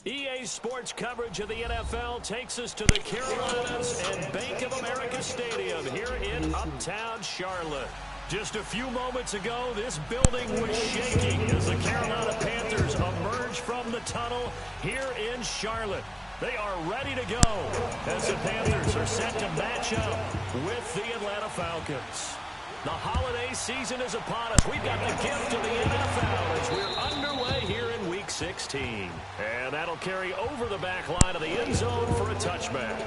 EA Sports coverage of the NFL takes us to the Carolinas and Bank of America Stadium here in uptown Charlotte. Just a few moments ago, this building was shaking as the Carolina Panthers emerge from the tunnel here in Charlotte. They are ready to go as the Panthers are set to match up with the Atlanta Falcons. The holiday season is upon us. We've got the gift of the NFL as we're underway here in Week 16. And that'll carry over the back line of the end zone for a touchback.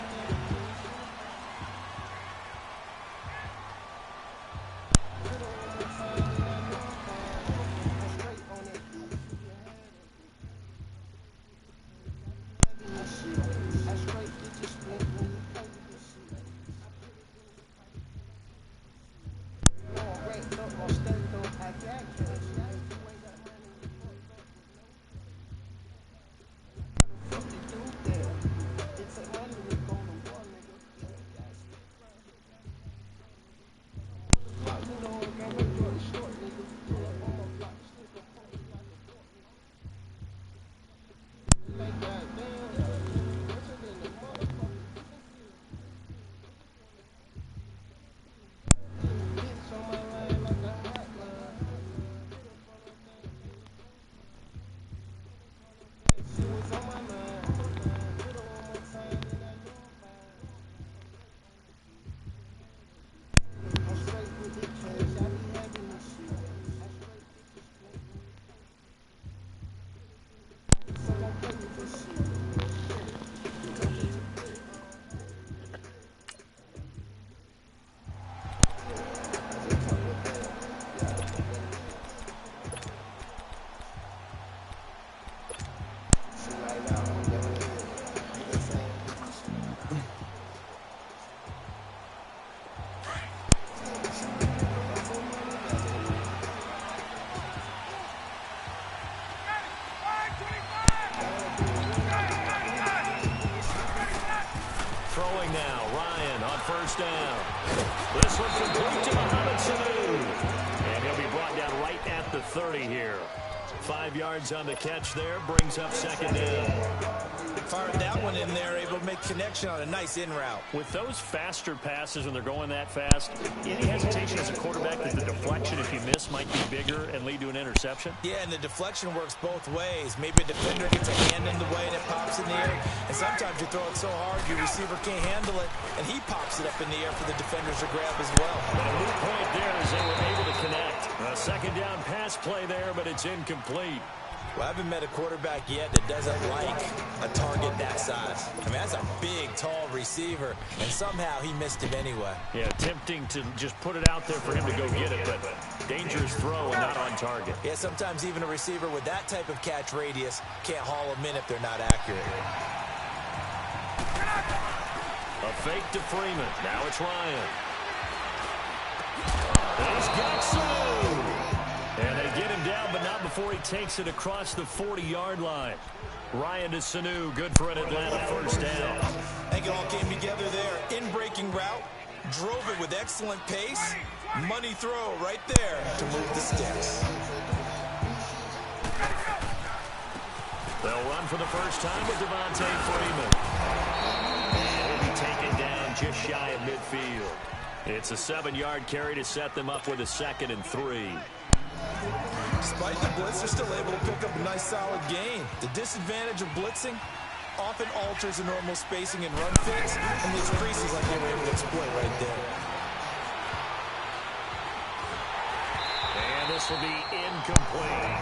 Throwing now, Ryan on first down. This one complete to Mohamed Sanu. And he'll be brought down right at the 30 here. 5 yards on the catch there, brings up second down. Fired that one in there, able to make connection on a nice in route. With those faster passes when they're going that fast, any hesitation as a quarterback that the deflection, if you miss, might be bigger and lead to an interception? Yeah, and the deflection works both ways. Maybe a defender gets a hand in the way and it pops in the air. And sometimes you throw it so hard your receiver can't handle it, and he pops it up in the air for the defenders to grab as well. And a moot point there as they were able to connect. A second down pass play there, but it's incomplete. Well, I haven't met a quarterback yet that doesn't like a target that size. I mean, that's a big, tall receiver, and somehow he missed him anyway. Yeah, tempting to just put it out there for him to go get it, but dangerous throw and not on target. Yeah, sometimes even a receiver with that type of catch radius can't haul them in if they're not accurate. A fake to Freeman. Now it's Ryan. He's got Sanu. And they get him down, but not before he takes it across the 40-yard line. Ryan to Sanu, good for an Atlanta first down. I think it all came together there. In-breaking route, drove it with excellent pace. Money throw right there to move the sticks. They'll run for the first time with Devontae Freeman. And he'll be taken down just shy of midfield. It's a 7-yard carry to set them up with a 2nd and 3. Despite the blitz, they're still able to pick up a nice solid gain. The disadvantage of blitzing often alters the normal spacing and run fits, and leaves creases like they were able to exploit right there. And this will be incomplete.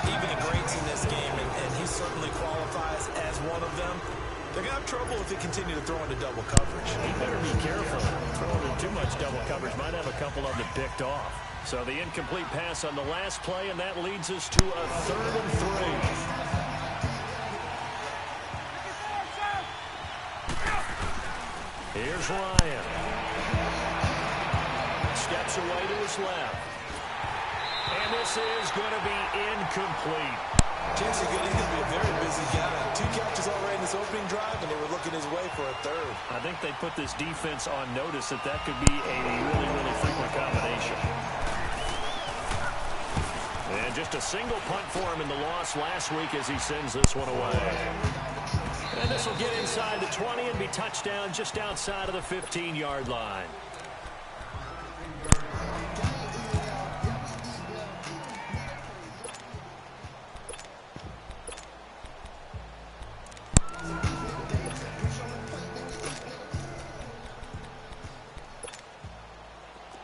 Even the greats in this game, and he certainly qualifies as one of them, they're going to have trouble if they continue to throw into double coverage. He better be careful. Throwing in too much double coverage might have a couple of them picked off. So the incomplete pass on the last play, and that leads us to a 3rd and 3. Here's Ryan. Steps away to his left. And this is going to be incomplete. Chances are good he's going to be a very busy guy. 2 catches already in this opening drive, and they were looking his way for a 3rd. I think they put this defense on notice that that could be a really, really frequent combination. And just a single punt for him in the loss last week as he sends this one away. And this will get inside the 20 and be touchdown just outside of the 15-yard line.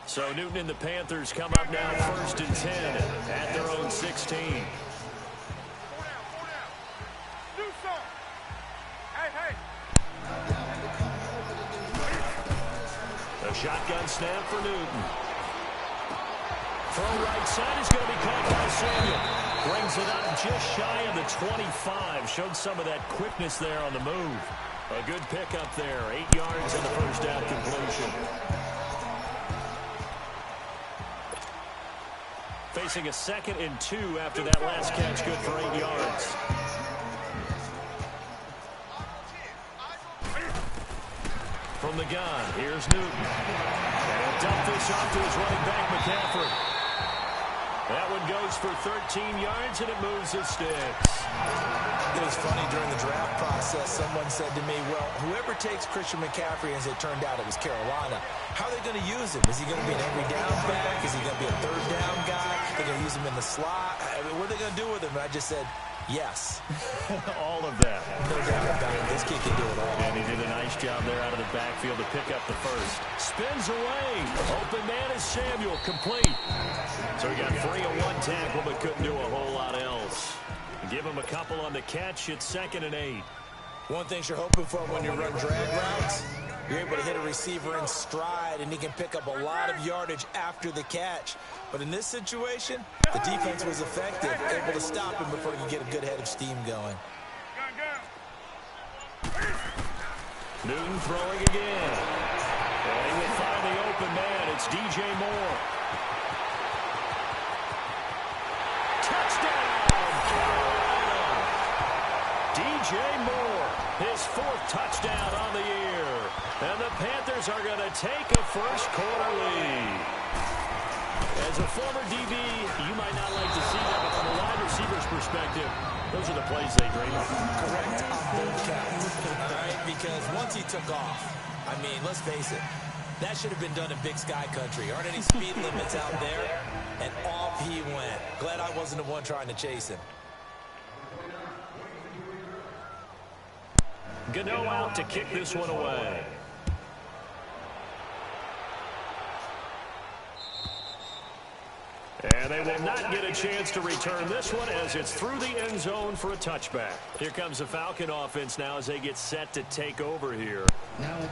So Newton and the Panthers come up now 1st and 10 at their own 16. A shotgun snap for Newton. Throw right side is going to be caught by Samuel. Brings it up just shy of the 25. Showed some of that quickness there on the move. A good pickup there. 8 yards on the first down completion. Facing a 2nd and 2 after that last catch, good for 8 yards. From the gun, here's Newton. And he'll dump this off to his running back, McCaffrey. That one goes for 13 yards, and it moves his sticks. It was funny during the draft process. Someone said to me, well, whoever takes Christian McCaffrey, as it turned out it was Carolina, how are they going to use him? Is he going to be an every down back? Is he going to be a 3rd down guy? They're going to use him in the slot? I mean, what are they going to do with him? And I just said, yes. All of that. No doubt about it. This kid can do it all. And he did a nice job there out of the backfield to pick up the first. Spins away. Open man is Samuel. Complete. So he got 3 on 1 tackle, but couldn't do a whole lot else. Give him a couple on the catch. It's 2nd and 8. One thing you're hoping for when you run drag routes, you're able to hit a receiver in stride, and he can pick up a lot of yardage after the catch. But in this situation, the defense was effective, able to stop him before he could get a good head of steam going. Newton throwing again. And he will find the open man. It's DJ Moore. Touchdown! DJ Moore, his 4th touchdown on the year. And the Panthers are going to take a first-quarter lead. As a former DB, you might not like to see that, but from a wide receiver's perspective, those are the plays they dream of. Correct on both counts, right? Because once he took off, I mean, let's face it, that should have been done in Big Sky Country. Aren't any speed limits out there? And off he went. Glad I wasn't the one trying to chase him. Gano out to kick this one away. And they will not get a chance to return this one as it's through the end zone for a touchback. Here comes the Falcon offense now as they get set to take over here.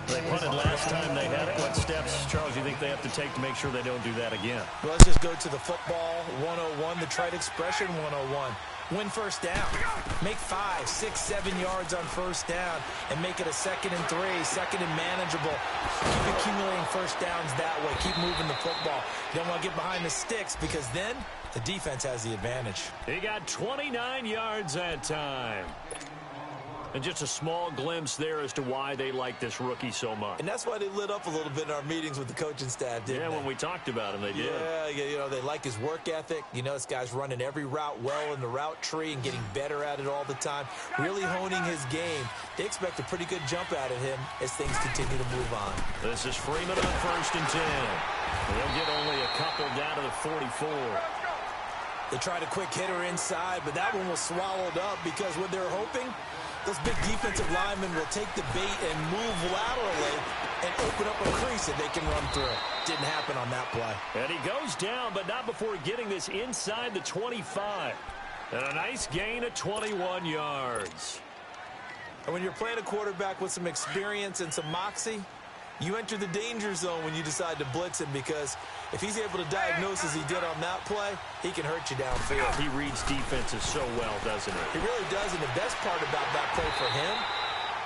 They punted last time they had it. What steps, Charles, do you think they have to take to make sure they don't do that again? Well, let's just go to the football 101, the trite expression 101. Win first down. Make 5, 6, 7 yards on first down and make it a 2nd and 3, 2nd and manageable. Keep accumulating first downs that way. Keep moving the football. You don't want to get behind the sticks because then the defense has the advantage. He got 29 yards that time. And just a small glimpse there as to why they like this rookie so much. And that's why they lit up a little bit in our meetings with the coaching staff, didn't they? When we talked about him, they did. Yeah, they like his work ethic. This guy's running every route well in the route tree and getting better at it all the time, really honing his game. They expect a pretty good jump out of him as things continue to move on. This is Freeman on 1st and 10. They'll get only a couple down to the 44. They tried a quick hitter inside, but that one was swallowed up because what they're hoping, those big defensive linemen will take the bait and move laterally and open up a crease that they can run through. Didn't happen on that play. And he goes down, but not before getting this inside the 25. And a nice gain of 21 yards. And when you're playing a quarterback with some experience and some moxie, you enter the danger zone when you decide to blitz him, because if he's able to diagnose as he did on that play, he can hurt you downfield. He reads defenses so well, doesn't he? He really does, and the best part about that play for him,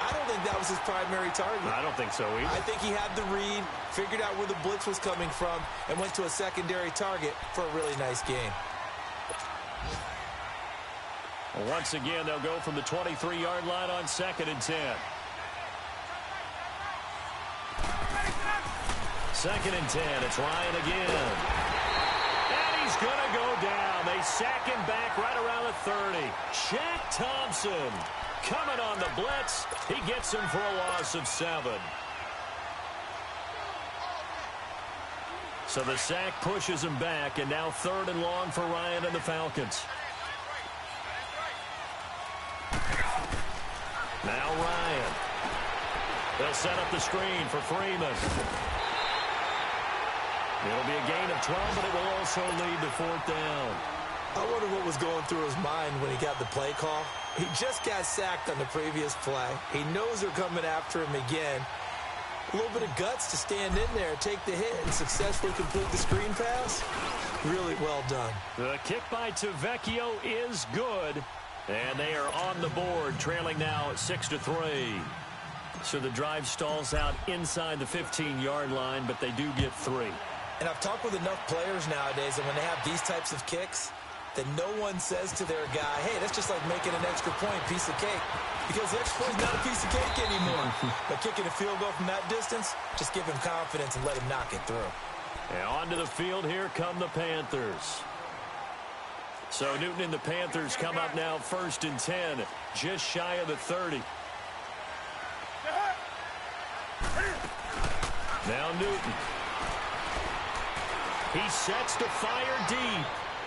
I don't think that was his primary target. I don't think so either. I think he had the read, figured out where the blitz was coming from, and went to a secondary target for a really nice gain. Once again, they'll go from the 23-yard line on 2nd and 10. 2nd and 10. It's Ryan again. And he's going to go down. They sack him back right around the 30. Shaq Thompson coming on the blitz. He gets him for a loss of 7. So the sack pushes him back, and now 3rd and long for Ryan and the Falcons. Now Ryan. They'll set up the screen for Freeman. It'll be a gain of 12, but it will also lead to 4th down. I wonder what was going through his mind when he got the play call. He just got sacked on the previous play. He knows they're coming after him again. A little bit of guts to stand in there, take the hit, and successfully complete the screen pass. Really well done. The kick by Tavecchio is good. And they are on the board, trailing now 6-3. So the drive stalls out inside the 15-yard line, but they do get 3. And I've talked with enough players nowadays, and when they have these types of kicks, that no one says to their guy, hey, that's just like making an extra point, piece of cake. Because the extra point is not a piece of cake anymore. But kicking a field goal from that distance, just give him confidence and let him knock it through. And onto the field, here come the Panthers. So Newton and the Panthers come up now 1st and 10, just shy of the 30. Now Newton. He sets to fire deep.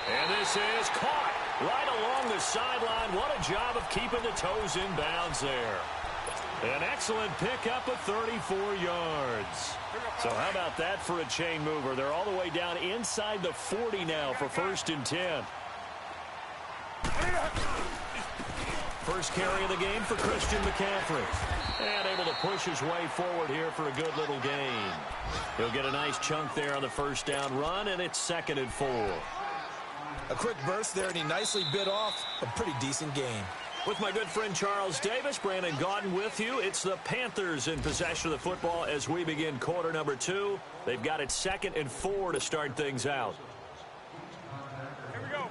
And this is caught right along the sideline. What a job of keeping the toes in bounds there. An excellent pickup of 34 yards. So how about that for a chain mover? They're all the way down inside the 40 now for 1st and 10. First carry of the game for Christian McCaffrey. And able to push his way forward here for a good little gain. He'll get a nice chunk there on the 1st down run, and it's 2nd and 4. A quick burst there, and he nicely bit off a pretty decent gain. With my good friend Charles Davis, Brandon Gaudin with you. It's the Panthers in possession of the football as we begin quarter number 2. They've got it 2nd and 4 to start things out. Here we go.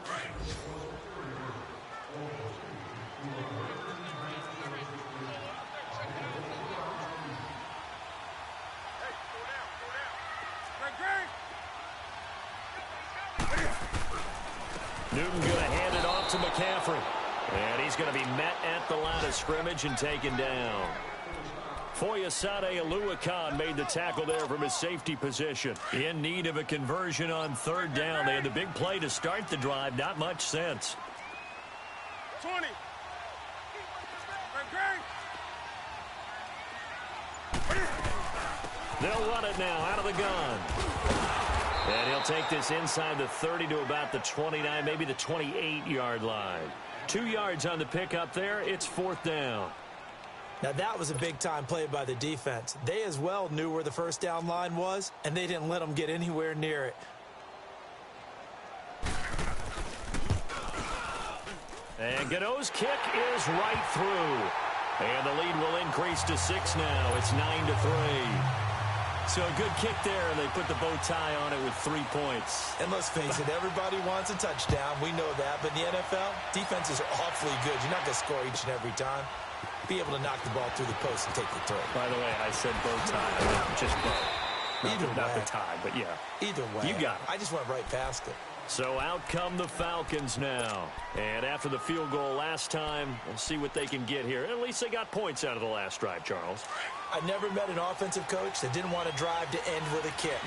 Newton going to hand it off to McCaffrey. And he's going to be met at the line of scrimmage and taken down. Foyesade Oluwakan made the tackle there from his safety position. In need of a conversion on 3rd down. They had the big play to start the drive. Not much sense. 20. They'll run it now out of the gun. And he'll take this inside the 30 to about the 29, maybe the 28-yard line. 2 yards on the pickup there. It's 4th down. Now that was a big-time play by the defense. They as well knew where the 1st down line was, and they didn't let them get anywhere near it. And Godot's kick is right through. And the lead will increase to 6 now. It's 9-3. So a good kick there, and they put the bow tie on it with 3 points. And let's face it, everybody wants a touchdown. We know that. But in the NFL, defenses are awfully good. You're not going to score each and every time. be able to knock the ball through the post and take the throw. By the way, I said bow tie. I meant just bow. Not the tie, but yeah. Either way. You got it. I just went right past it. So out come the Falcons now. And after the field goal last time, we'll see what they can get here. At least they got points out of the last drive, Charles. I never met an offensive coach that didn't want to drive to end with a kick.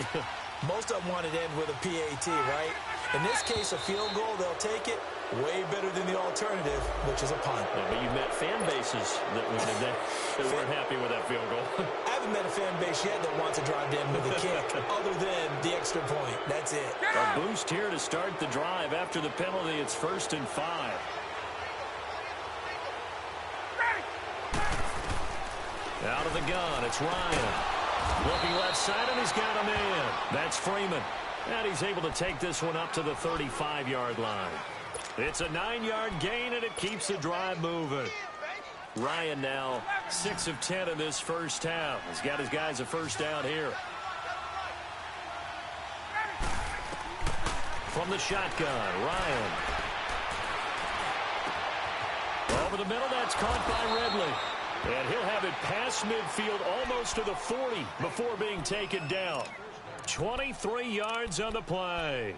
Most of them wanted to end with a PAT, right? In this case, a field goal, they'll take it. Way better than the alternative, which is a punt. Yeah, but you've met fan bases that wanted that, that weren't happy with that field goal. I haven't met a fan base yet that wants to drive to end with a kick, other than the extra point. That's it. A boost here to start the drive. After the penalty, it's 1st and 5. Out of the gun, it's Ryan. Looking left side, and he's got a man. That's Freeman. And he's able to take this one up to the 35-yard line. It's a 9-yard gain, and it keeps the drive moving. Ryan now 6 of 10 in this first half. He's got his guys a first down here. From the shotgun, Ryan. Over the middle, that's caught by Ridley. And he'll have it past midfield almost to the 40 before being taken down. 23 yards on the play.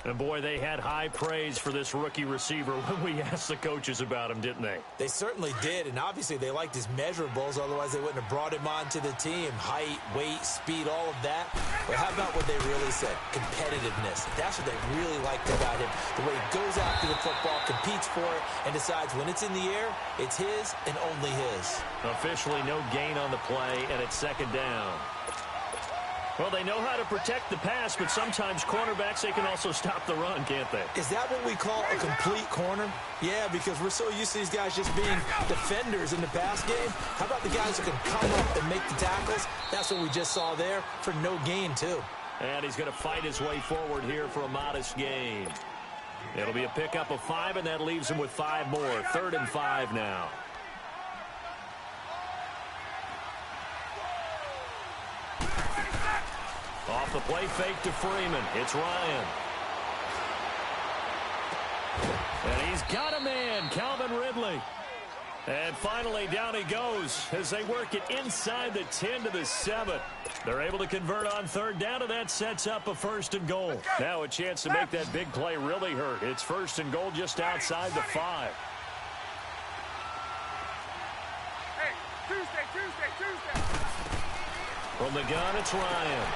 And, boy, they had high praise for this rookie receiver when we asked the coaches about him, didn't they? They certainly did, and obviously they liked his measurables. Otherwise, they wouldn't have brought him onto the team. Height, weight, speed, all of that. But how about what they really said? Competitiveness. That's what they really liked about him. The way he goes after the football, competes for it, and decides when it's in the air, it's his and only his. Officially no gain on the play, and it's 2nd down. Well, they know how to protect the pass, but sometimes cornerbacks, they can also stop the run, can't they? Is that what we call a complete corner? Yeah, because we're so used to these guys just being defenders in the pass game. How about the guys who can come up and make the tackles? That's what we just saw there for no gain, too. And he's going to fight his way forward here for a modest gain. It'll be a pickup of 5, and that leaves him with 5 more. 3rd and 5 now. Off the play fake to Freeman. It's Ryan. And he's got a man, Calvin Ridley. And finally, down he goes as they work it inside the 10 to the 7. They're able to convert on 3rd down, and that sets up a 1st and goal. Now a chance to make that big play really hurt. It's 1st and goal just outside the 5. Hey, Tuesday. From the gun, it's Ryan.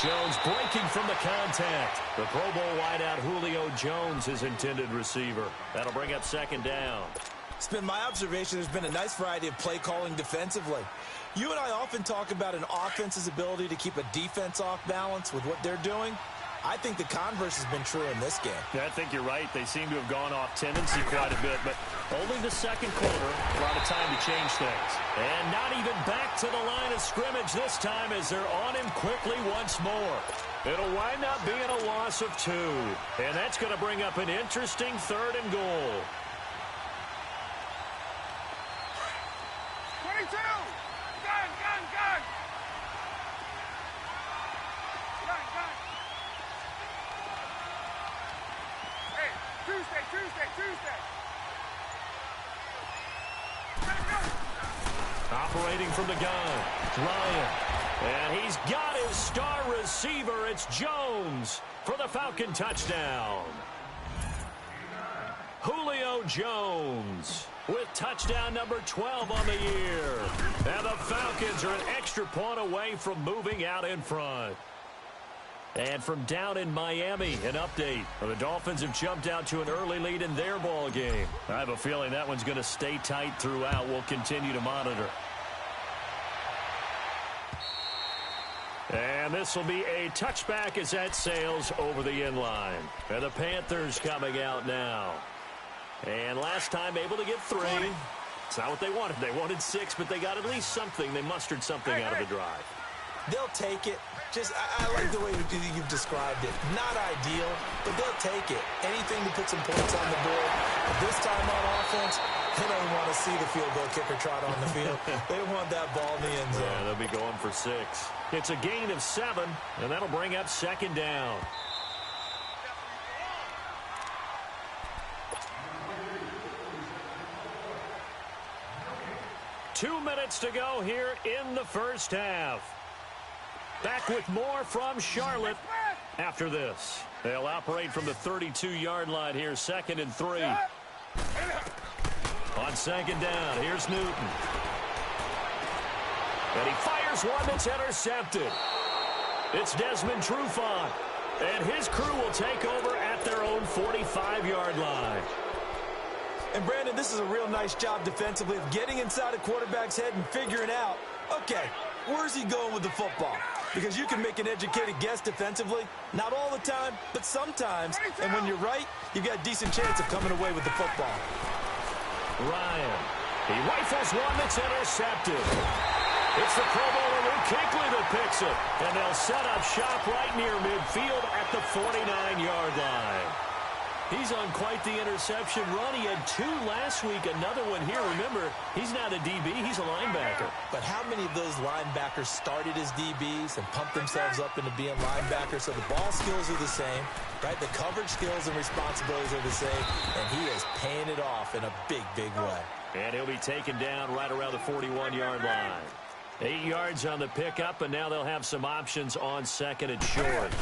Jones breaking from the contact. The Pro Bowl wideout Julio Jones, his intended receiver. That'll bring up 2nd down. It's been my observation there's been a nice variety of play calling defensively. You and I often talk about an offense's ability to keep a defense off balance with what they're doing. I think the converse has been true in this game. Yeah, I think you're right. They seem to have gone off tendency quite a bit, but only the 2nd quarter, a lot of time to change things. And not even back to the line of scrimmage this time as they're on him quickly once more. It'll wind up being a loss of 2. And that's going to bring up an interesting 3rd and goal. 22! Gun! Hey, Tuesday! Operating from the gun, Ryan. And he's got his star receiver. It's Jones for the Falcon touchdown. Julio Jones with touchdown number 12 on the year. And the Falcons are an extra point away from moving out in front. And from down in Miami, an update. The Dolphins have jumped out to an early lead in their ball game. I have a feeling that one's going to stay tight throughout. We'll continue to monitor. And this will be a touchback as that sails over the end line. And the Panthers coming out now. And last time able to get 3. It's not what they wanted. They wanted 6, but they got at least something. They mustered something out of the drive. They'll take it. Just, I like the way you've described it. Not ideal, but they'll take it. Anything to put some points on the board. But this time on offense, they don't want to see the field goal kicker trot on the field. They want that ball in the end zone. Yeah, they'll be going for 6. It's a gain of 7, and that'll bring up 2nd down. 2 minutes to go here in the first half. Back with more from Charlotte after this. They'll operate from the 32-yard line here, 2nd and 3. On 2nd down, here's Newton. And he fires one that's intercepted. It's Desmond Trufant. And his crew will take over at their own 45-yard line. And, Brandon, this is a real nice job defensively of getting inside a quarterback's head and figuring out, okay, where's he going with the football? Because you can make an educated guess defensively. Not all the time, but sometimes. And when you're right, you've got a decent chance of coming away with the football. Ryan. He rifles one that's intercepted. It's the Pro Bowler Luke Kuechly that picks it. And they'll set up shop right near midfield at the 49-yard line. He's on quite the interception run. He had 2 last week, another one here. Remember, he's not a DB, he's a linebacker. But how many of those linebackers started as DBs and pumped themselves up into being linebackers? So the ball skills are the same, right? The coverage skills and responsibilities are the same, and he is paying it off in a big, big way. And he'll be taken down right around the 41-yard line. 8 yards on the pickup, and now they'll have some options on 2nd and short.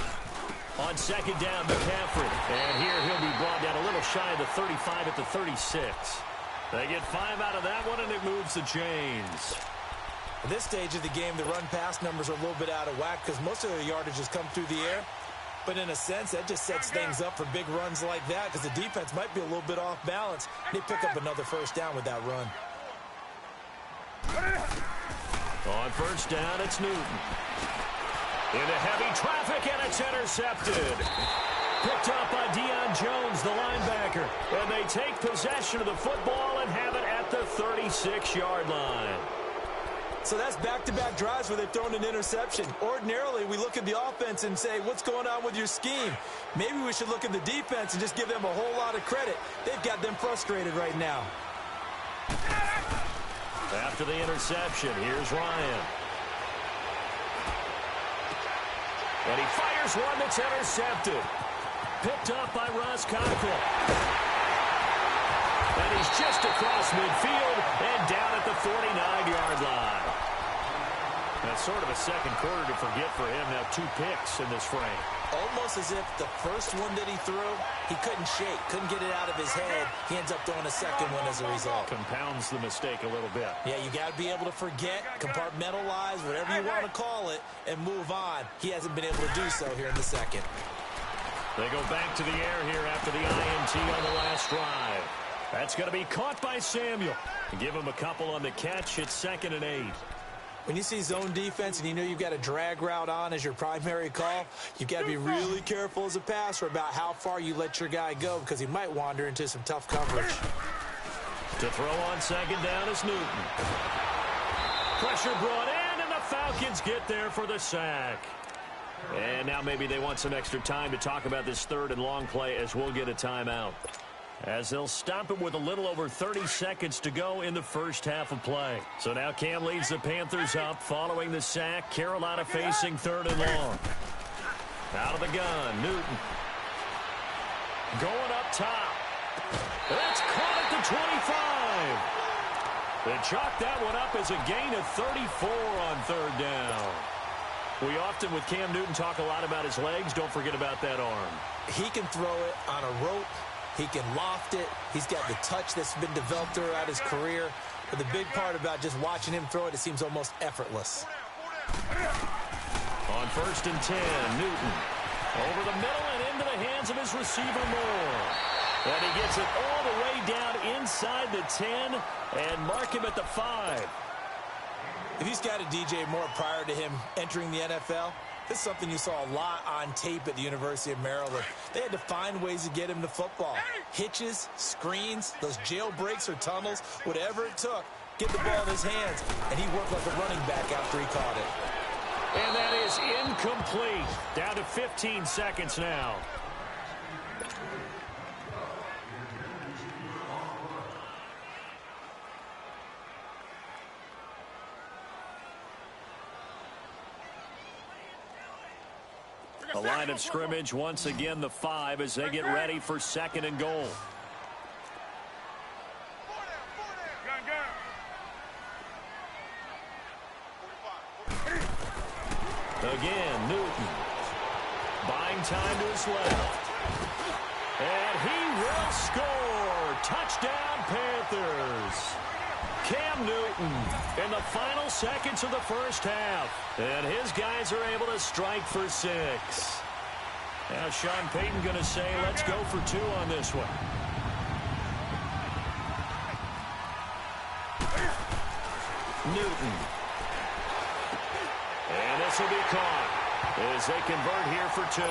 On 2nd down, McCaffrey. And here he'll be brought down a little shy of the 35 at the 36. They get 5 out of that one, and it moves the chains. At this stage of the game, the run-pass numbers are a little bit out of whack because most of the yardage has come through the air. But in a sense, that just sets things up for big runs like that because the defense might be a little bit off balance. They pick up another first down with that run. On 1st down, it's Newton. Into heavy traffic, and it's intercepted. Picked up by Deion Jones, the linebacker. And they take possession of the football and have it at the 36-yard line. So that's back-to-back drives where they've thrown an interception. Ordinarily, we look at the offense and say, what's going on with your scheme? Maybe we should look at the defense and just give them a whole lot of credit. They've got them frustrated right now. After the interception, here's Ryan. And he fires one that's intercepted. Picked up by Ross Cockrell. And he's just across midfield and down at the 49-yard line. That's sort of a second quarter to forget for him. Now 2 picks in this frame. Almost as if the first one that he threw, he couldn't shake, couldn't get it out of his head. He ends up throwing a second one as a result. Compounds the mistake a little bit. Yeah, you got to be able to forget, compartmentalize, whatever you want to call it, and move on. He hasn't been able to do so here in the second. They go back to the air here after the INT on the last drive. That's going to be caught by Samuel. Give him a couple on the catch. It's 2nd and 8. When you see zone defense and you know you've got a drag route on as your primary call, you've got to be really careful as a passer about how far you let your guy go because he might wander into some tough coverage. To throw on 2nd down is Newton. Pressure brought in, and the Falcons get there for the sack. And now maybe they want some extra time to talk about this 3rd and long play as we'll get a timeout. As they'll stop it with a little over 30 seconds to go in the first half of play. So now Cam leads the Panthers up following the sack. Carolina facing 3rd and long. Out of the gun, Newton. Going up top. That's caught at the 25. They chalk that one up as a gain of 34 on 3rd down. We often, with Cam Newton, talk a lot about his legs. Don't forget about that arm. He can throw it on a rope. He can loft it. He's got the touch that's been developed throughout his career. But the big part about just watching him throw it, it seems almost effortless. On 1st and 10, Newton. Over the middle and into the hands of his receiver, Moore. And he gets it all the way down inside the 10 and mark him at the 5. If he's got a DJ Moore prior to him entering the NFL, this is something you saw a lot on tape at the University of Maryland. They had to find ways to get him to football. Hitches, screens, those jailbreaks or tunnels, whatever it took, get the ball in his hands. And he worked like a running back after he caught it. And that is incomplete. Down to 15 seconds now. The line of scrimmage, once again, the 5 as they get ready for 2nd and goal. Again, Newton. Buying time to his left. And he will score. Touchdown, Panthers. Cam Newton in the final seconds of the first half. And his guys are able to strike for 6. Now Sean Payton going to say, let's go for 2 on this one. Newton. And this will be caught as they convert here for 2.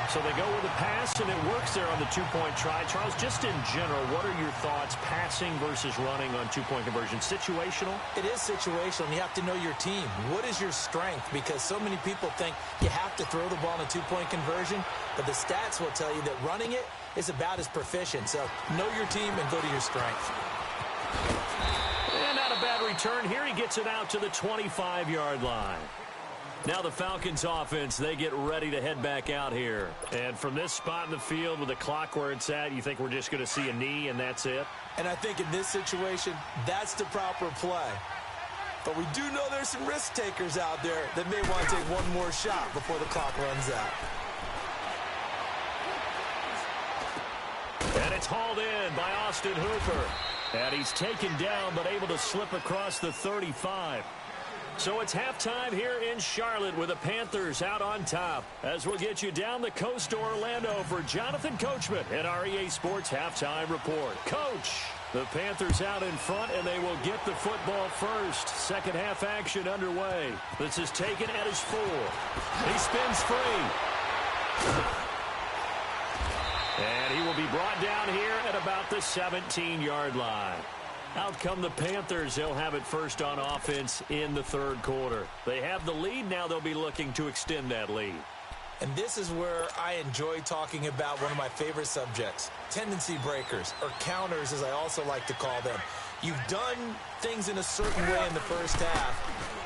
So they go with a pass, and it works there on the 2-point try. Charles, just in general, what are your thoughts passing versus running on 2-point conversion? Situational? It is situational, and you have to know your team. What is your strength? Because so many people think you have to throw the ball in a 2-point conversion, but the stats will tell you that running it is about as proficient. So know your team and go to your strength. And not a bad return here. He gets it out to the 25-yard line. Now the Falcons offense, they get ready to head back out here. And from this spot in the field with the clock where it's at, you think we're just going to see a knee and that's it? And I think in this situation, that's the proper play. But we do know there's some risk takers out there that may want to take one more shot before the clock runs out. And it's hauled in by Austin Hooper. And he's taken down but able to slip across the 35. So it's halftime here in Charlotte with the Panthers out on top. As we'll get you down the coast to Orlando for Jonathan Coachman at our EA Sports Halftime Report. Coach, the Panthers out in front, and they will get the football first. Second half action underway. This is taken at his 4. He spins free. And he will be brought down here at about the 17-yard line. Out come the Panthers. They'll have it first on offense in the third quarter. They have the lead. Now they'll be looking to extend that lead. And this is where I enjoy talking about one of my favorite subjects, tendency breakers, or counters as I also like to call them. You've done things in a certain way in the first half,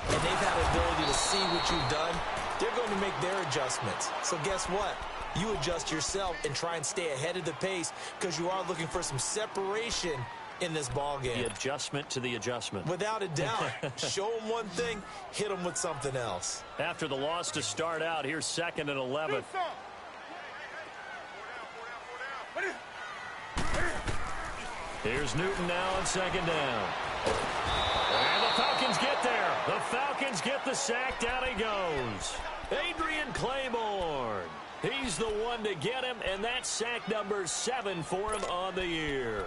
and they've had the ability to see what you've done. They're going to make their adjustments. So guess what? You adjust yourself and try and stay ahead of the pace because you are looking for some separation in this ball game. The adjustment to the adjustment. Without a doubt. Show them one thing, hit them with something else. After the loss to start out, here's 2nd and 11. Here's Newton now on 2nd down. And the Falcons get there. The Falcons get the sack. Down he goes. Adrian Claiborne. He's the one to get him, and that's sack number 7 for him on the year.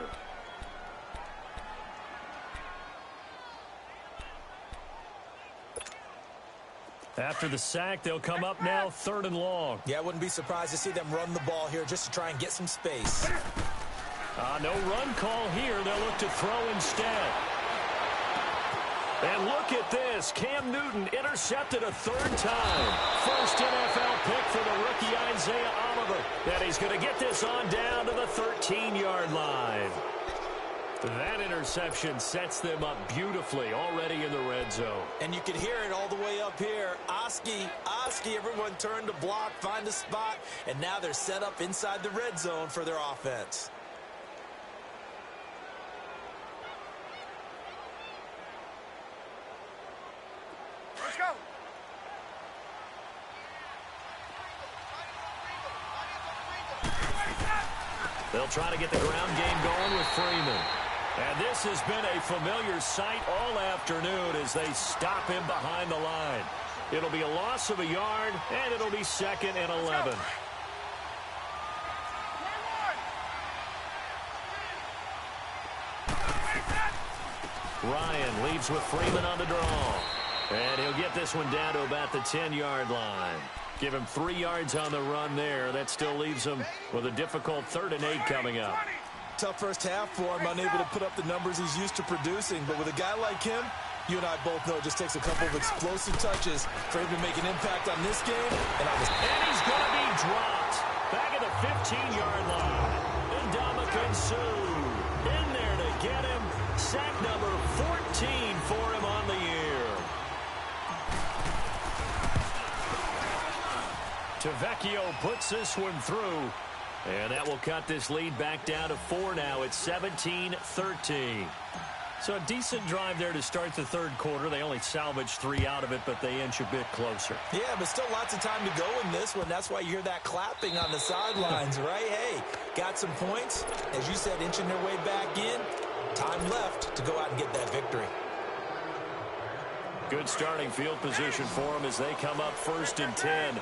After the sack, they'll come up now 3rd and long. Yeah, I wouldn't be surprised to see them run the ball here just to try and get some space. No run call here. They'll look to throw instead. And look at this. Cam Newton intercepted a 3rd time. First NFL pick for the rookie Isaiah Oliver. And he's going to get this on down to the 13-yard line. That interception sets them up beautifully already in the red zone. And you can hear it all the way up here. Oski, everyone turned to block, find a spot, and now they're set up inside the red zone for their offense. Let's go. They'll try to get the ground game going with Freeman. And this has been a familiar sight all afternoon as they stop him behind the line. It'll be a loss of a yard, and it'll be 2nd and 11. Ryan leaves with Freeman on the draw. And he'll get this one down to about the 10-yard line. Give him 3 yards on the run there. That still leaves him with a difficult 3rd and 8 coming up. Tough first half for him, unable to put up the numbers he's used to producing. But with a guy like him, you and I both know it just takes a couple of explosive touches for him to make an impact on this game. And he's going to be dropped. Back at the 15-yard line. Ndamukong Suh in there to get him. Sack number 14 for him on the year. Tavecchio puts this one through. And that will cut this lead back down to 4 now. It's 17-13. So a decent drive there to start the third quarter. They only salvaged 3 out of it, but they inch a bit closer. Yeah, but still lots of time to go in this one. That's why you hear that clapping on the sidelines, right? Hey, got some points. As you said, inching their way back in. Time left to go out and get that victory. Good starting field position for them as they come up 1st and 10.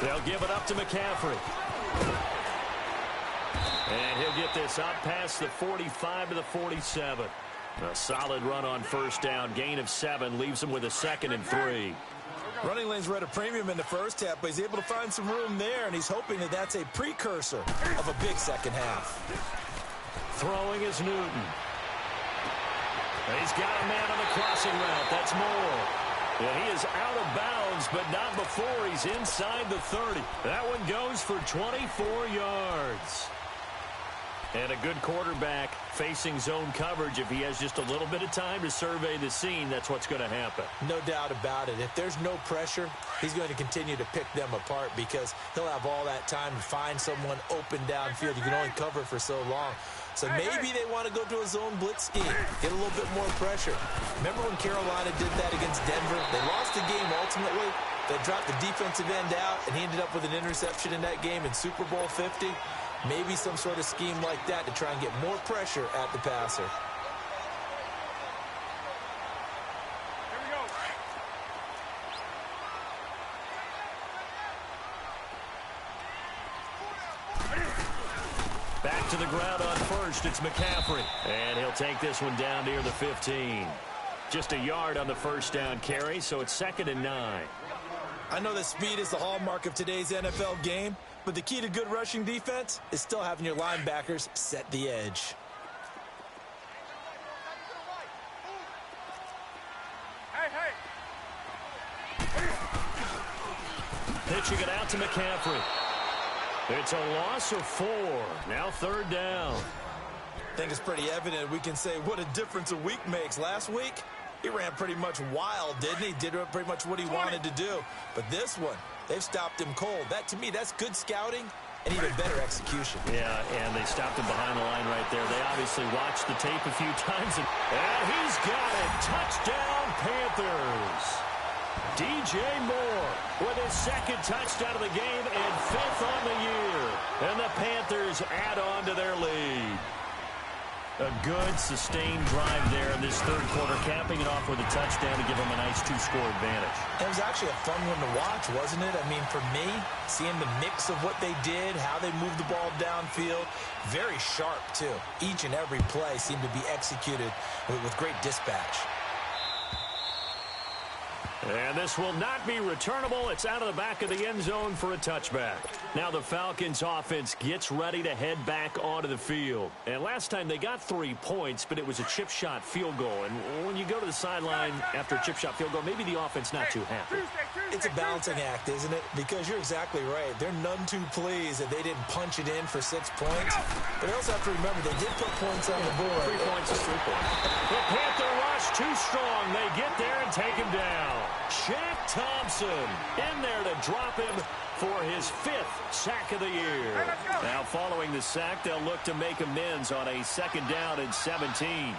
They'll give it up to McCaffrey. And he'll get this up past the 45 to the 47. A solid run on 1st down. Gain of 7 leaves him with a 2nd and 3. Running lanes were at a premium in the first half, but he's able to find some room there, and he's hoping that that's a precursor of a big second half. Throwing is Newton. He's got a man on the crossing route. That's Moore. And he is out of bounds, but not before he's inside the 30. That one goes for 24 yards. And a good quarterback facing zone coverage. If he has just a little bit of time to survey the scene, that's what's going to happen. No doubt about it. If there's no pressure, he's going to continue to pick them apart because he'll have all that time to find someone open downfield. You can only cover for so long. So maybe they want to go to a zone blitz scheme, get a little bit more pressure. Remember when Carolina did that against Denver? They lost the game ultimately. They dropped the defensive end out, and he ended up with an interception in that game in Super Bowl 50. Maybe some sort of scheme like that to try and get more pressure at the passer. Here we go. Back to the ground on 1st. It's McCaffrey. And he'll take this one down near the 15. Just a yard on the 1st down carry, so it's 2nd and 9. I know that speed is the hallmark of today's NFL game, but the key to good rushing defense is still having your linebackers set the edge. Hey. Pitching it out to McCaffrey. It's a loss of 4. Now 3rd down. I think it's pretty evident we can say what a difference a week makes. Last week, he ran pretty much wild, didn't he? Did pretty much what he wanted to do. But this one, they've stopped him cold. That, to me, that's good scouting and even better execution. Yeah, and they stopped him behind the line right there. They obviously watched the tape a few times. And he's got it. Touchdown, Panthers. DJ Moore with his 2nd touchdown of the game and 5th on the year. And the Panthers add on to their lead. A good, sustained drive there in this 3rd quarter, capping it off with a touchdown to give them a nice 2-score advantage. It was actually a fun one to watch, wasn't it? I mean, for me, seeing the mix of what they did, how they moved the ball downfield, very sharp, too. Each and every play seemed to be executed with great dispatch. And this will not be returnable. It's out of the back of the end zone for a touchback. Now the Falcons offense gets ready to head back onto the field. And last time they got 3 points, but it was a chip shot field goal. And when you go to the sideline after a chip shot field goal, maybe the offense not too happy. It's a balancing act, isn't it? Because you're exactly right. They're none too pleased that they didn't punch it in for 6 points. But they also have to remember they did put points on the board. 3 points is 3 points. The Panther rush too strong. They get there and take him down. Shaq Thompson in there to drop him for his 5th sack of the year. Now following the sack, they'll look to make amends on a 2nd down and 17.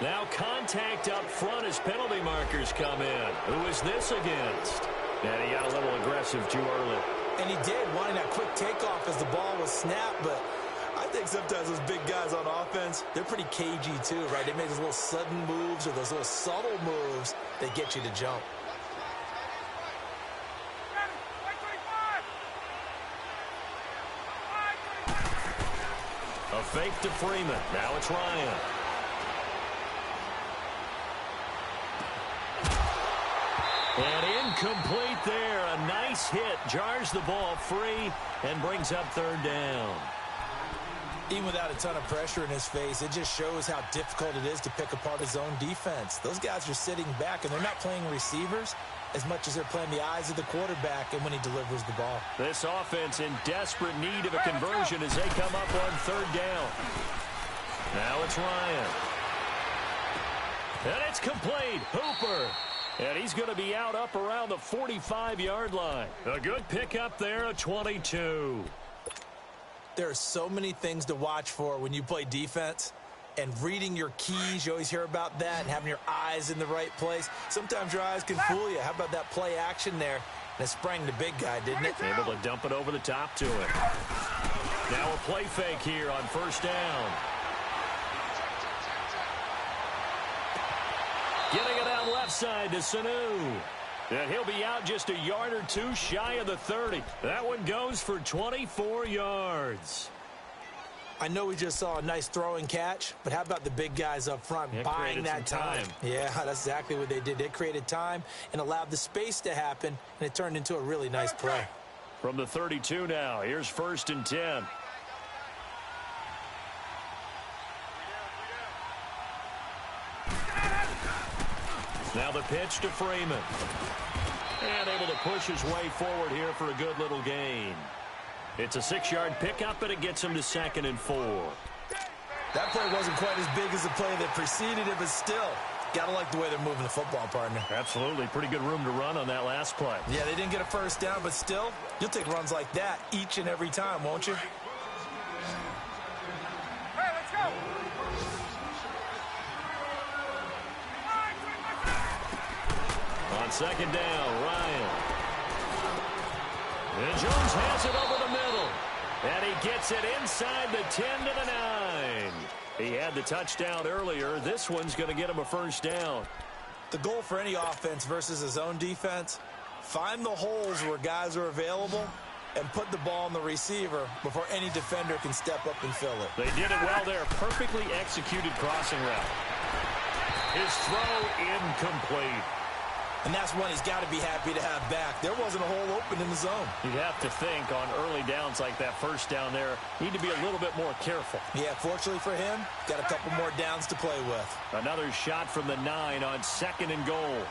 Now contact up front as penalty markers come in. Who is this against? And he got a little aggressive too early. And he did, wanting that quick takeoff as the ball was snapped, but I think sometimes those big guys on offense, they're pretty cagey too, right? They make those little sudden moves or those little subtle moves that get you to jump. A fake to Freeman. Now it's Ryan. And incomplete there. A nice hit. Jars the ball free and brings up 3rd down. Even without a ton of pressure in his face, it just shows how difficult it is to pick apart his own defense. Those guys are sitting back, and they're not playing receivers as much as they're playing the eyes of the quarterback and when he delivers the ball. This offense in desperate need of a conversion as they come up on 3rd down. Now it's Ryan. And it's complete. Hooper. And he's going to be out up around the 45-yard line. A good pickup there, a 22. There are so many things to watch for when you play defense. And reading your keys, you always hear about that, and having your eyes in the right place. Sometimes your eyes can fool you. How about that play action there? And it sprang the big guy, didn't it? Able to dump it over the top to him. Now a play fake here on first down. Getting it out left side to Sanu. And he'll be out just a yard or two shy of the 30. That one goes for 24 yards. I know we just saw a nice throwing catch, but how about the big guys up front buying that time? Yeah, that's exactly what they did. They created time and allowed the space to happen, and it turned into a really nice play. From the 32 now, here's 1st and 10. Now the pitch to Freeman. And able to push his way forward here for a good little gain. It's a 6-yard pickup, and it gets him to 2nd and 4. That play wasn't quite as big as the play that preceded it, but still, gotta like the way they're moving the football, partner. Absolutely. Pretty good room to run on that last play. Yeah, they didn't get a first down, but still, you'll take runs like that each and every time, won't you? Hey, let's go! On 2nd down, Ryan. And Jones has it over the middle. And he gets it inside the 10 to the 9. He had the touchdown earlier. This one's going to get him a first down. The goal for any offense versus his own defense, find the holes where guys are available and put the ball on the receiver before any defender can step up and fill it. They did it well there. Perfectly executed crossing route. His throw incomplete. And that's one he's got to be happy to have back. There wasn't a hole open in the zone. You'd have to think on early downs like that first down there, need to be a little bit more careful. Yeah, fortunately for him, got a couple more downs to play with. Another shot from the 9 on 2nd and goal.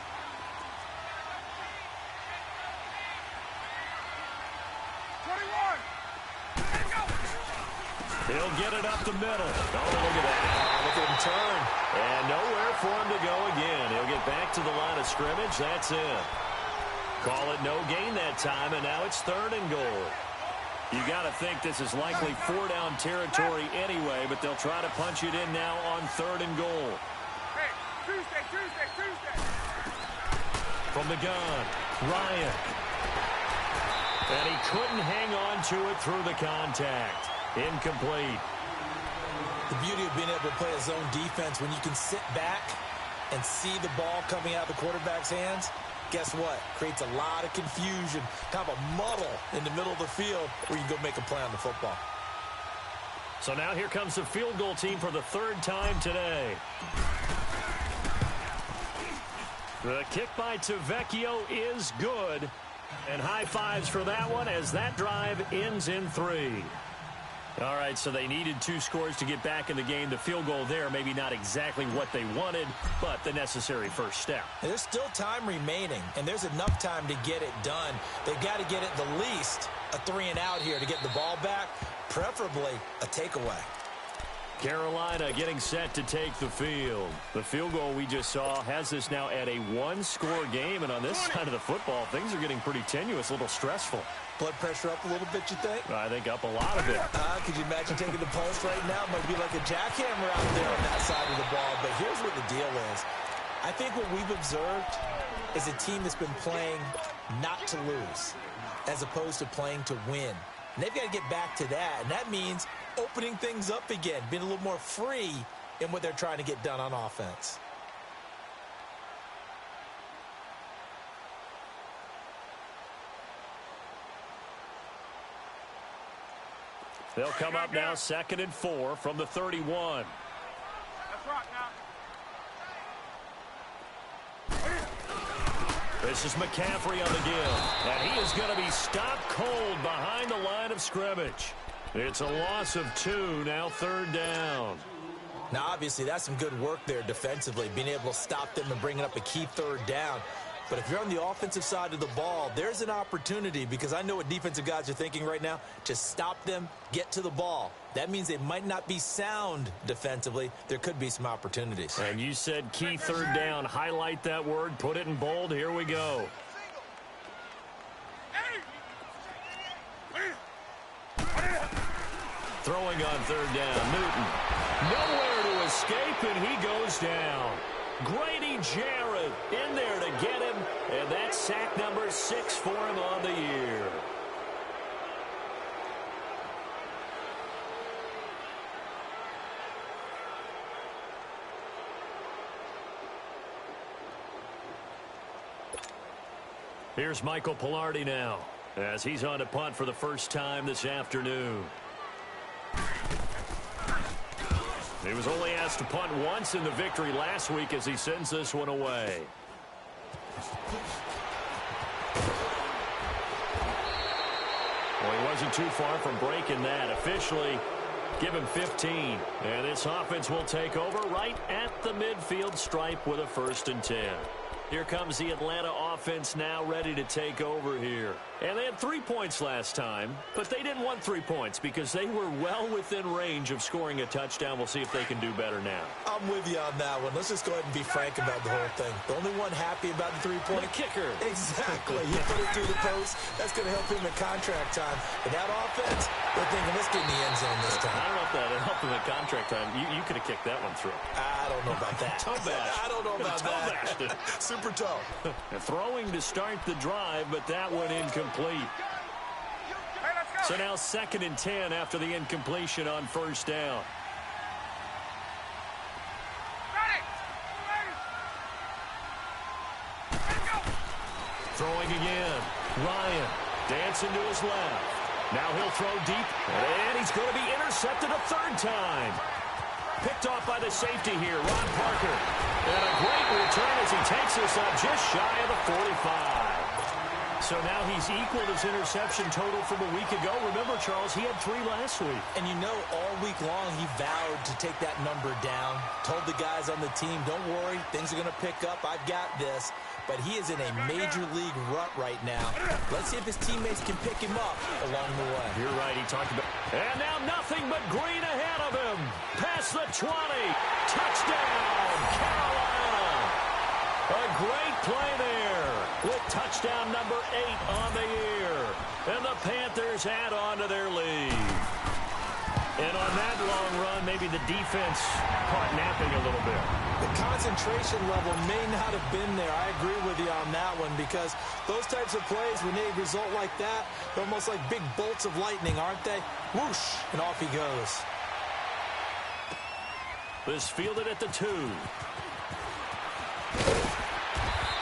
He'll get it up the middle. Oh, look at that. Look at him turn. And nowhere for him to go again. He'll get back to the line of scrimmage. That's it. Call it no gain that time, and now it's 3rd and goal. You got to think this is likely 4-down territory anyway, but they'll try to punch it in now on 3rd and goal. Hey, Tuesday. From the gun, Ryan. And he couldn't hang on to it through the contact. Incomplete. The beauty of being able to play a zone defense when you can sit back and see the ball coming out of the quarterback's hands, guess what? Creates a lot of confusion, kind of a muddle in the middle of the field where you can go make a play on the football. So now here comes the field goal team for the 3rd time today. The kick by Tavecchio is good. And high fives for that one as that drive ends in 3. All right, so they needed 2 scores to get back in the game. The field goal there, maybe not exactly what they wanted, but the necessary first step. There's still time remaining, and there's enough time to get it done. They've got to get it the least a 3-and-out here to get the ball back, preferably a takeaway. Carolina getting set to take the field. The field goal we just saw has this now at a 1-score game, and on this side of the football, things are getting pretty tenuous, a little stressful. Blood pressure up a little bit, you think? I think up a lot of it. Could you imagine taking the pulse right now? It might be like a jackhammer out there on that side of the ball. But here's what the deal is. I think what we've observed is a team that's been playing not to lose as opposed to playing to win. And they've got to get back to that. And that means opening things up again, being a little more free in what they're trying to get done on offense. They'll come up now 2nd and 4 from the 31. Let's rock now. This is McCaffrey on the give. And he is going to be stopped cold behind the line of scrimmage. It's a loss of 2, now 3rd down. Now, obviously, that's some good work there defensively, being able to stop them and bringing up a key 3rd down. But if you're on the offensive side of the ball, there's an opportunity, because I know what defensive guys are thinking right now, to stop them, get to the ball. That means they might not be sound defensively. There could be some opportunities. And you said key third down. Highlight that word. Put it in bold. Here we go. Throwing on third down. Newton. Nowhere to escape, and he goes down. Grady Jarrett in there to get him, and that's sack number 6 for him on the year. Here's Michael Pilardi now, as he's on to punt for the first time this afternoon. He was only asked to punt once in the victory last week as he sends this one away. Well, he wasn't too far from breaking that. Officially, give him 15. And this offense will take over right at the midfield stripe with a 1st and 10. Here comes the Atlanta offense now ready to take over here. And they had 3 points last time, but they didn't want 3 points because they were well within range of scoring a touchdown. We'll see if they can do better now. I'm with you on that one. Let's just go ahead and be frank about the whole thing. The only one happy about the 3-point. The kicker. Exactly. He put it through the post. That's going to help him in contract time. But that offense, they're thinking, let's get in the end zone this time. I don't know if that helped him in contract time. You could have kicked that one through. I don't know about that. Toe bash. I don't know about that. Toe Super toe. Throwing to start the drive, but that one incomplete. Hey, let's go. So now 2nd and 10 after the incompletion on 1st down. Ready. Let's go. Throwing again. Ryan dancing to his left. Now he'll throw deep, and he's going to be intercepted a 3rd time. Picked off by the safety here, Ron Parker. And a great return as he takes this up just shy of the 45. So now he's equaled his interception total from a week ago. Remember, Charles, he had 3 last week. And you know, all week long, he vowed to take that number down. Told the guys on the team, don't worry, things are going to pick up. I've got this. But he is in a major league rut right now. Let's see if his teammates can pick him up along the way. You're right, he talked about... And now nothing but green ahead of him. Past the 20. Touchdown, Carolina. A great play there with touchdown number 8 on the year. And the Panthers add on to their lead. And on that long run, maybe the defense caught napping a little bit. The concentration level may not have been there. I agree with you on that one, because those types of plays, when they result like that, they're almost like big bolts of lightning, aren't they? Whoosh, and off he goes. This fielded at the 2.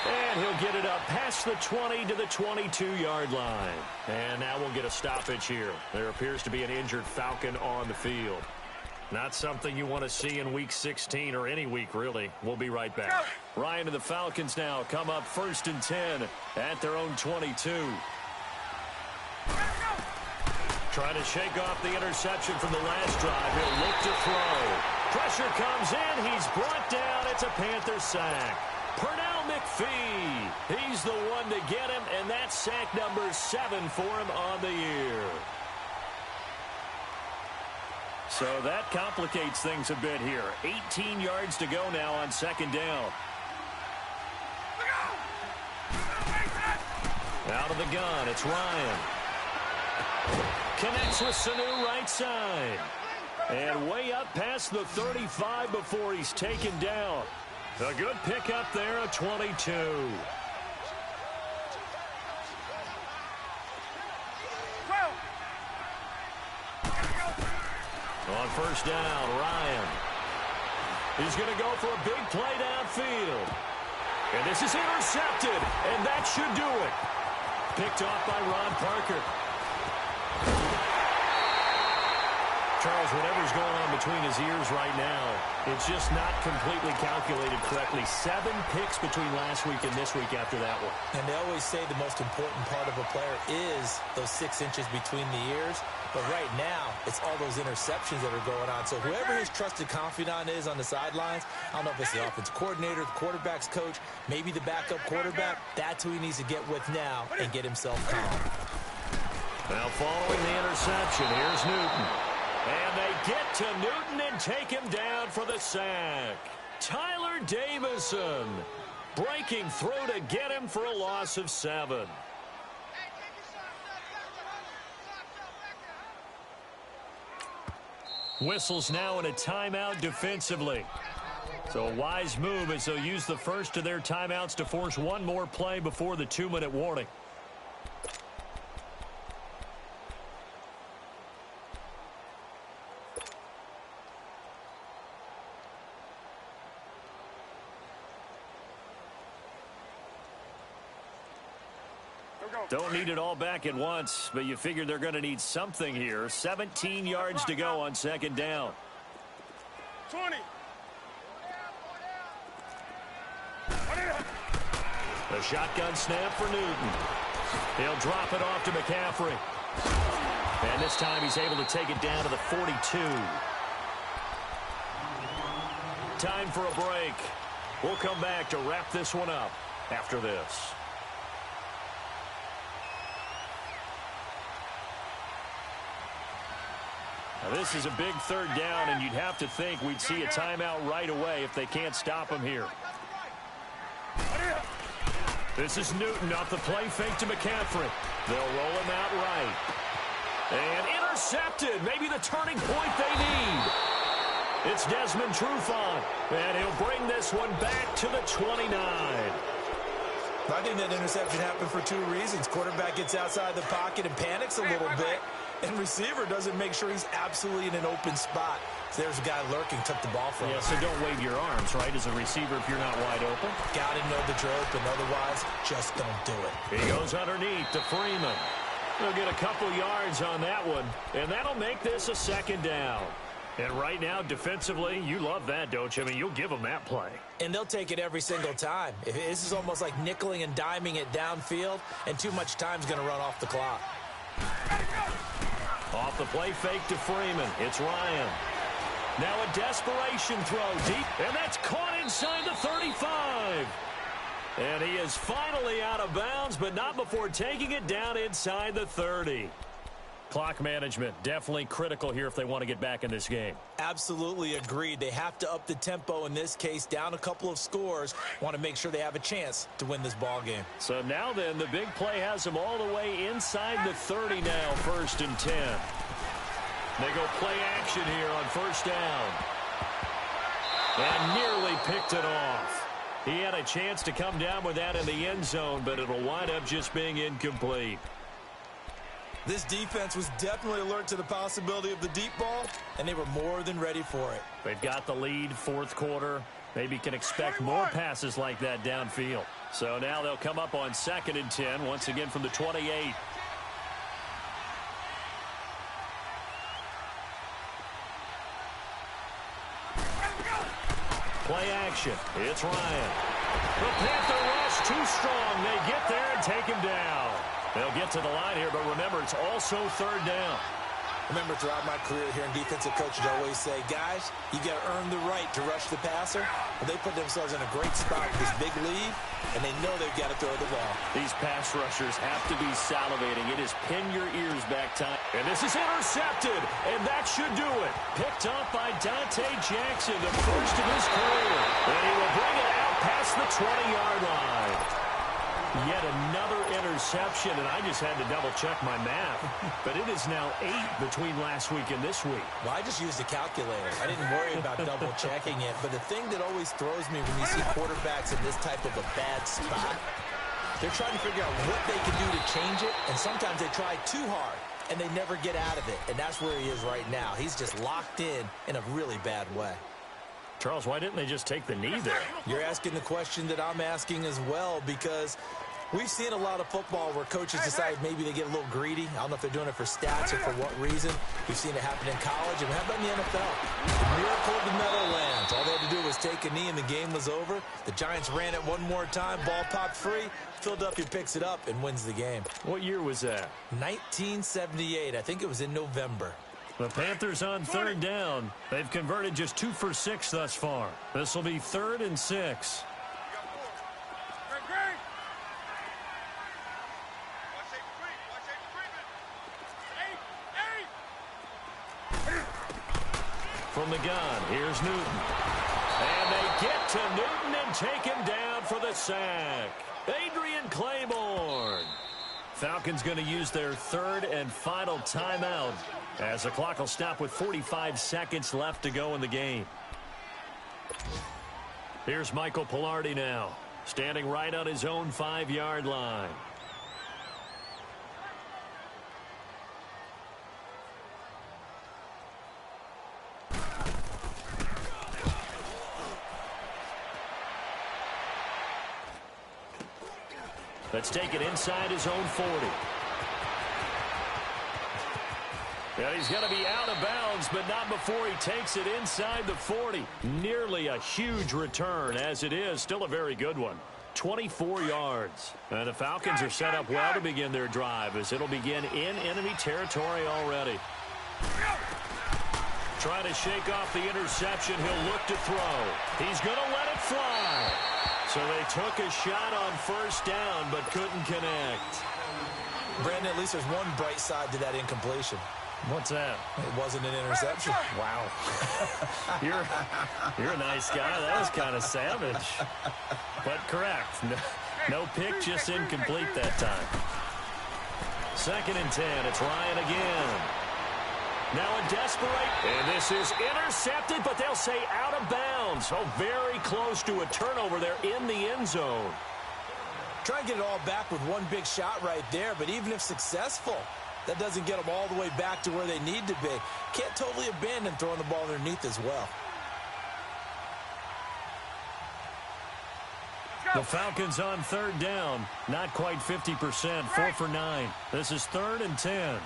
And he'll get it up past the 20 to the 22-yard line. And now we'll get a stoppage here. There appears to be an injured Falcon on the field. Not something you want to see in Week 16 or any week, really. We'll be right back. Ryan and the Falcons now come up 1st and 10 at their own 22. Trying to shake off the interception from the last drive. He'll look to throw. Pressure comes in. He's brought down. It's a Panther sack. Pernell McPhee. He's the one to get him, and that's sack number 7 for him on the year. So that complicates things a bit here. 18 yards to go now on 2nd down. Out of the gun, it's Ryan. Connects with Sanu right side. And way up past the 35 before he's taken down. A good pickup there, a 22. On 1st down, Ryan. He's going to go for a big play downfield. And this is intercepted, and that should do it. Picked off by Ron Parker. Charles, whatever's going on between his ears right now, it's just not completely calculated correctly. 7 picks between last week and this week after that one. And they always say the most important part of a player is those 6 inches between the ears. But right now, it's all those interceptions that are going on. So whoever his trusted confidant is on the sidelines, I don't know if it's the offense coordinator, the quarterback's coach, maybe the backup quarterback, that's who he needs to get with now and get himself calm. Now following the interception, here's Newton. And they get to Newton and take him down for the sack. Tyler Davison breaking through to get him for a loss of 7. Whistles now in a timeout defensively. So a wise move as they'll use the first of their timeouts to force one more play before the 2-minute warning. Don't need it all back at once, but you figure they're going to need something here. 17 yards to go on second down. 20. The shotgun snap for Newton. He'll drop it off to McCaffrey. And this time he's able to take it down to the 42. Time for a break. We'll come back to wrap this one up after this. Now this is a big third down, and you'd have to think we'd see a timeout right away if they can't stop him here. This is Newton off the play fake to McCaffrey. They'll roll him out right. And intercepted. Maybe the turning point they need. It's Desmond Trufant, and he'll bring this one back to the 29. I think that interception happened for 2 reasons. Quarterback gets outside the pocket and panics a little bit. And receiver doesn't make sure he's absolutely in an open spot. So there's a guy lurking, took the ball from him. Yeah, so don't wave your arms, right, as a receiver if you're not wide open. Got to know the drill, but otherwise, just don't do it. He goes underneath to Freeman. He'll get a couple yards on that one, and that'll make this a second down. And right now, defensively, you love that, don't you? I mean, you'll give them that play. And they'll take it every single time. This is almost like nickeling and diming it downfield, and too much time's going to run off the clock. Off the play fake to Freeman. It's Ryan. Now a desperation throw deep, and that's caught inside the 35. And he is finally out of bounds, but not before taking it down inside the 30. Clock management definitely critical here if they want to get back in this game. Absolutely agreed. They have to up the tempo in this case, down a couple of scores. Want to make sure they have a chance to win this ball game. So now then, the big play has them all the way inside the 30 now, 1st and 10. They go play action here on 1st down. And nearly picked it off. He had a chance to come down with that in the end zone, but it'll wind up just being incomplete. This defense was definitely alert to the possibility of the deep ball, and they were more than ready for it. They've got the lead, 4th quarter. Maybe can expect more passes like that downfield. So now they'll come up on 2nd and 10, once again from the 28. Play action. It's Ryan. The Panther rush too strong. They get there and take him down. They'll get to the line here, but remember, it's also 3rd down. Remember, throughout my career here in defensive coaches, I always say, guys, you got to earn the right to rush the passer. Well, they put themselves in a great spot with this big lead, and they know they've got to throw the ball. These pass rushers have to be salivating. It is pin your ears back time. And this is intercepted, and that should do it. Picked up by Dante Jackson, the first of his career. And he will bring it out past the 20-yard line. Yet another interception, and I just had to double-check my math. But it is now 8 between last week and this week. Well, I just used a calculator. I didn't worry about double-checking it. But the thing that always throws me when you see quarterbacks in this type of a bad spot, they're trying to figure out what they can do to change it, and sometimes they try too hard, and they never get out of it. And that's where he is right now. He's just locked in a really bad way. Charles, why didn't they just take the knee there? You're asking the question that I'm asking as well, because We've seen a lot of football where coaches decide maybe they get a little greedy. I don't know if they're doing it for stats or for what reason. We've seen it happen in college, and how about in the NFL? The miracle of the Meadowlands. All they had to do was take a knee, and the game was over. The Giants ran it one more time. Ball popped free. Philadelphia picks it up and wins the game. What year was that? 1978. I think it was in November. The Panthers on third down. They've converted just 2 for 6 thus far. This will be 3rd and 6. From the gun, here's Newton. And they get to Newton and take him down for the sack. Adrian Claiborne. Falcons going to use their 3rd and final timeout as the clock will stop with 45 seconds left to go in the game. Here's Michael Pilardi now, standing right on his own 5-yard line. Let's take it inside his own 40. Yeah, he's going to be out of bounds, but not before he takes it inside the 40. Nearly a huge return, as it is. Still a very good one. 24 yards. And the Falcons are set up well to begin their drive, as it'll begin in enemy territory already. Trying to shake off the interception. He'll look to throw. He's going to let it fly. So they took a shot on first down, but couldn't connect. Brandon, at least there's one bright side to that incompletion. What's that? It wasn't an interception. Wow. You're a nice guy. That was kind of savage. But correct. No pick, just incomplete that time. 2nd and 10. It's Ryan again. Now a desperate, and this is intercepted, but they'll say out of bounds. So very close to a turnover there in the end zone. Try and get it all back with one big shot right there, but even if successful, that doesn't get them all the way back to where they need to be. Can't totally abandon throwing the ball underneath as well. The Falcons on 3rd down, not quite 50%, 4 for 9. This is 3rd and 10.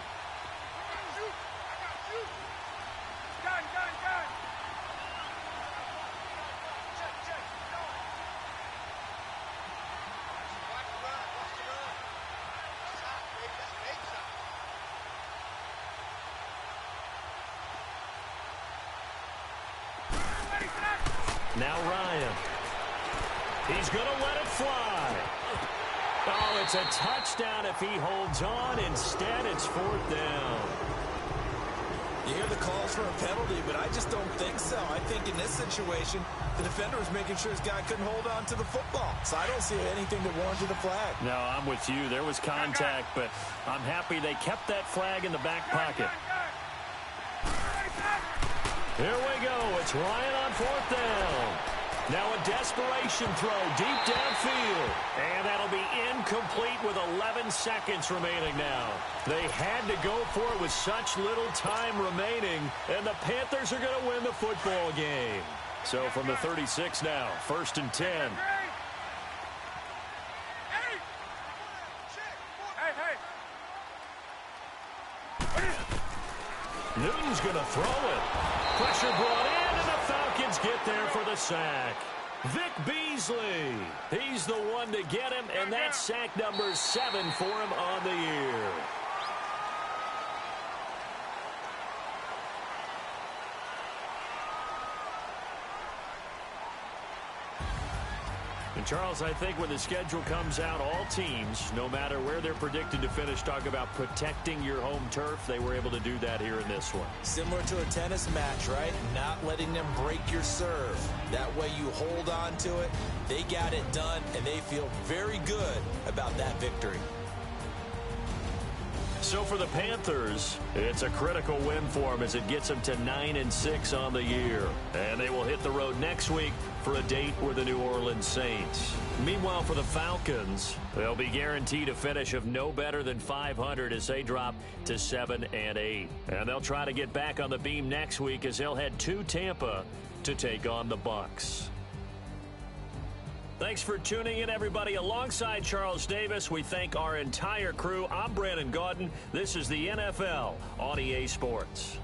Now Ryan. He's going to let it fly. Oh, it's a touchdown if he holds on. Instead, it's 4th down. You hear the calls for a penalty, but I just don't think so. I think in this situation, the defender was making sure his guy couldn't hold on to the football. So I don't see anything that warranted the flag. No, I'm with you. There was contact, but I'm happy they kept that flag in the back pocket. Here we go. It's Ryan on 4th down. Now a desperation throw deep downfield. And that'll be incomplete with 11 seconds remaining now. They had to go for it with such little time remaining. And the Panthers are going to win the football game. So from the 36 now, 1st and 10. Newton's going to throw it. Pressure brought in, and the Falcons get there for the sack. Vic Beasley, he's the one to get him, and that's sack number 7 for him on the year. And Charles, I think when the schedule comes out, all teams, no matter where they're predicted to finish, talk about protecting your home turf. They were able to do that here in this one. Similar to a tennis match, right? Not letting them break your serve. That way you hold on to it. They got it done, and they feel very good about that victory. So for the Panthers, it's a critical win for them as it gets them to 9-6 on the year. And they will hit the road next week for a date with the New Orleans Saints. Meanwhile, for the Falcons, they'll be guaranteed a finish of no better than 500 as they drop to 7-8. And they'll try to get back on the beam next week as they'll head to Tampa to take on the Bucs. Thanks for tuning in, everybody. Alongside Charles Davis, we thank our entire crew. I'm Brandon Gaudin. This is the NFL on EA Sports.